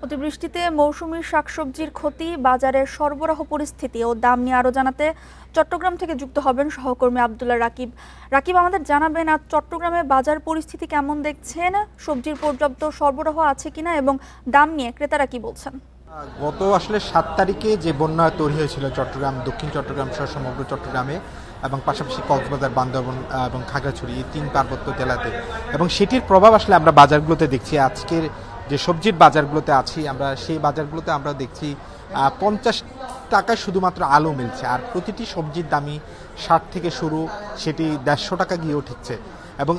অতিবৃষ্টিতে মৌসুমী শাকসবজির ক্ষতি, বাজারের সরবরাহ পরিস্থিতি ও দাম নিয়ে আরও জানাতে চট্টগ্রাম থেকে যুক্ত হবেন সহকর্মী আব্দুল্লাহ রাকিব। রাকিব, আমাদের জানাবেন আজ চট্টগ্রামে বাজার পরিস্থিতি কেমন দেখছেন, সবজির পর্যাপ্ত সরবরাহ আছে কিনা এবং দাম নিয়ে ক্রেতারা কি বলছেন? গত 7 তারিখে যে বন্যা তৈরি হয়েছিল চট্টগ্রাম, দক্ষিণ চট্টগ্রাম সহ সমগ্র চট্টগ্রামে এবং পাশাপাশি কক্সবাজার, বান্দরবান এবং খাগড়াছড়ি এই 3 পার্বত্য জেলাতে, এবং সেটির প্রভাব আমরা বাজারগুলোতে দেখছি। আজকের যে সবজির বাজারগুলোতে আছি আমরা, সেই বাজারগুলোতে আমরা দেখছি 50 টাকায় শুধুমাত্র আলু মিলছে, আর প্রতিটি সবজির দামই 60 থেকে শুরু, সেটি 150 টাকা গিয়েও ঠিকছে। এবং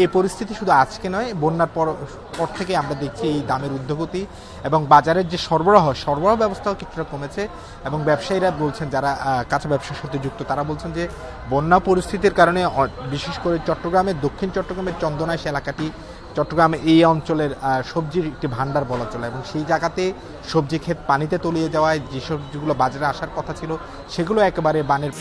এই পরিস্থিতি শুধু আজকে নয়, বন্যার পর থেকে আমরা দেখছি এই দামের ঊর্ধ্বগতি, এবং বাজারের যে সরবরাহ ব্যবস্থাও কিছুটা কমেছে। এবং ব্যবসায়ীরা বলছেন, যারা কাঁচা ব্যবসার সাথে যুক্ত, তারা বলছেন যে বন্যা পরিস্থিতির কারণে বিশেষ করে চট্টগ্রামের, দক্ষিণ চট্টগ্রামের চন্দনাইশ এলাকাটি চট্টগ্রামে এই অঞ্চলের সবজির একটি ভান্ডার বলা চলে, এবং সেই জায়গাতে সবজি ক্ষেত পানিতে তলিয়ে যাওয়ায় যে সবজিগুলো বাজারে আসার কথা ছিল সেগুলো একেবারে বানের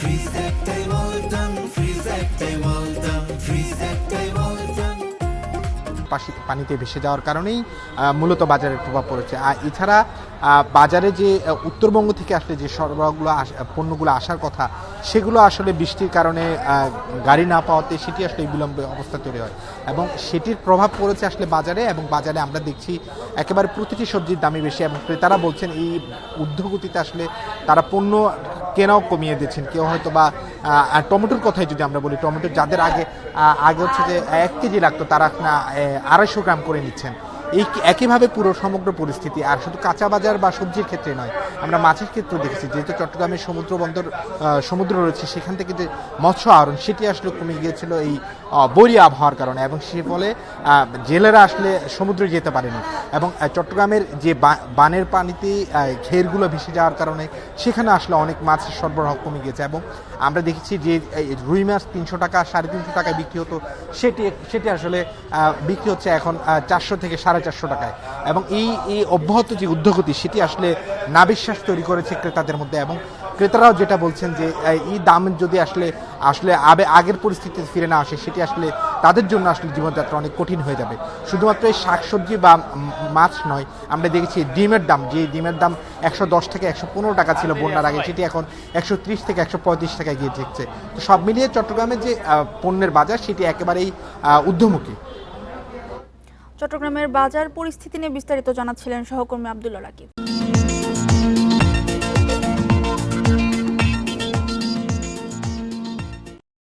পানিতে ভেসে যাওয়ার কারণেই মূলত বাজারের প্রভাব পড়েছে। আর এছাড়া বাজারে যে উত্তরবঙ্গ থেকে আসলে যে পণ্যগুলো আসার কথা, সেগুলো আসলে বৃষ্টির কারণে গাড়ি না পাওয়াতে সেটি আসলে বিলম্বে অবস্থা তৈরি হয়, এবং সেটির প্রভাব পড়েছে আসলে বাজারে। এবং বাজারে আমরা দেখছি একেবারে প্রতিটি সবজির দামই বেশি, এবং ক্রেতারা বলছেন এই ঊর্ধ্বগতিতে আসলে তারা পণ্য কেনাও কমিয়ে দিচ্ছেন। কেউ হয়তো বা টমেটোর কথাই যদি আমরা বলি, টমেটো যাদের আগে হচ্ছে যে 1 কেজি লাগতো, তারা 250 গ্রাম করে নিচ্ছেন। এই একইভাবে পুরো সমগ্র পরিস্থিতি। আর শুধু কাঁচা বাজার বা সবজির ক্ষেত্রে নয়, আমরা মাছের ক্ষেত্রে দেখেছি, যেহেতু চট্টগ্রামের সমুদ্র রয়েছে, সেখান থেকে যে মৎস্য আহরণ সেটি আসলে কমে গিয়েছিল এই বৈরী আবহাওয়ার কারণে, এবং সে ফলে জেলেরা আসলে সমুদ্রে যেতে পারেনি। এবং চট্টগ্রামের যে বানের পানিতে ঘেরগুলো ভেসে যাওয়ার কারণে সেখানে আসলে অনেক মাছের সরবরাহ কমে গিয়েছে। এবং আমরা দেখেছি যে রুই মাছ 300 টাকা, 350 টাকায় বিক্রি হতো, সেটি আসলে বিক্রি হচ্ছে এখন 400 থেকে 450 টাকায়। এবং এই অব্যাহত যে ঊর্ধ্বগতি, সেটি আসলে নাবিশ্বাস তৈরি করেছে ক্রেতাদের মধ্যে। এবং ক্রেতারাও যেটা বলছেন যে এই দাম যদি আসলে আগের পরিস্থিতিতে ফিরে না আসে, সেটি আসলে তাদের জন্য আসলে জীবনযাত্রা অনেক কঠিন হয়ে যাবে। শুধুমাত্র এই শাকসবজি বা মাছ নয়, আমরা দেখেছি ডিমের দাম 110 থেকে 115 টাকা ছিল বন্যার আগে, সেটি এখন 130 থেকে 135 টাকায় গিয়ে ঠেকছে। তো সব মিলিয়ে চট্টগ্রামের যে পণ্যের বাজার, সেটি একেবারেই ঊর্ধ্বমুখী। চট্টগ্রামের বাজার পরিস্থিতি নিয়ে বিস্তারিত জানাচ্ছিলেন সহকর্মী আব্দুল্লাহ রাকিব।